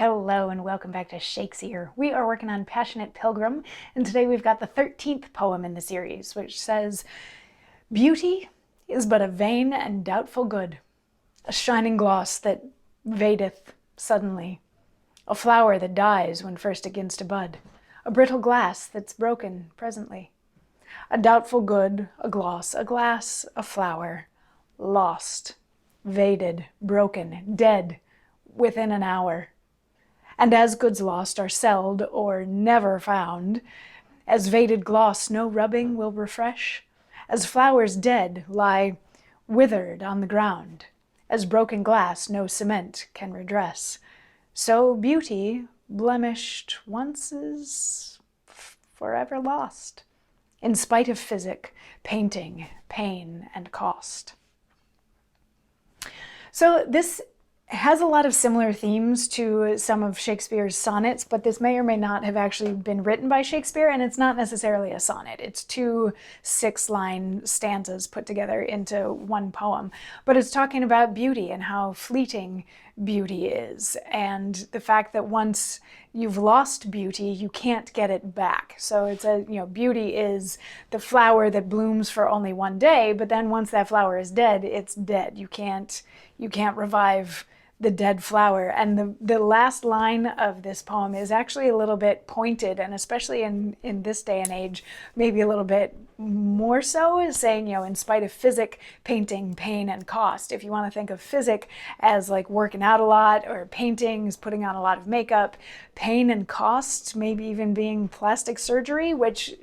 Hello and welcome back to Shakesyear. We are working on Passionate Pilgrim, and today we've got the 13th poem in the series, which says, "Beauty is but a vain and doubtful good, a shining gloss that vadeth suddenly, a flower that dies when first it begins to bud, a brittle glass that's broken presently, a doubtful good, a gloss, a glass, a flower, lost, vaded, broken, dead, within an hour. And as goods lost are seld or never found, as vaded gloss no rubbing will refresh, as flowers dead lie withered on the ground, as broken glass no cement can redress, so beauty, blemished once, is forever lost, in spite of physic, painting, pain, and cost." So this has a lot of similar themes to some of Shakespeare's sonnets, but this may or may not have actually been written by Shakespeare, and it's not necessarily a sonnet. It's two 6-line stanzas put together into one poem. But it's talking about beauty and how fleeting beauty is, and the fact that once you've lost beauty, you can't get it back. So it's beauty is the flower that blooms for only one day, but then once that flower is dead, it's dead. You can't revive the dead flower. And the last line of this poem is actually a little bit pointed, and especially in this day and age, maybe a little bit more so, is saying, in spite of physic, painting, pain, and cost. If you want to think of physic as like working out a lot, or painting is putting on a lot of makeup, pain and cost maybe even being plastic surgery, which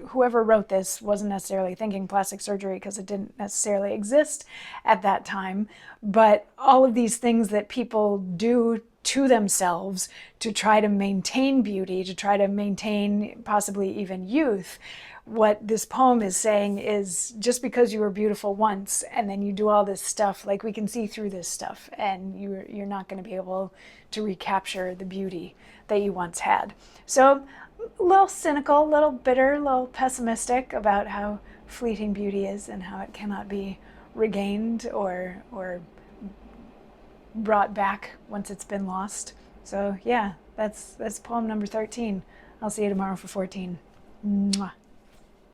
whoever wrote this wasn't necessarily thinking plastic surgery because it didn't necessarily exist at that time. But all of these things that people do to themselves to try to maintain beauty, to try to maintain possibly even youth, what this poem is saying is, just because you were beautiful once and then you do all this stuff, like, we can see through this stuff, and you're not going to be able to recapture the beauty that you once had. So a little cynical, a little bitter, a little pessimistic about how fleeting beauty is and how it cannot be regained or brought back once it's been lost. So yeah, that's poem number 13. I'll see you tomorrow for 14. Mwah.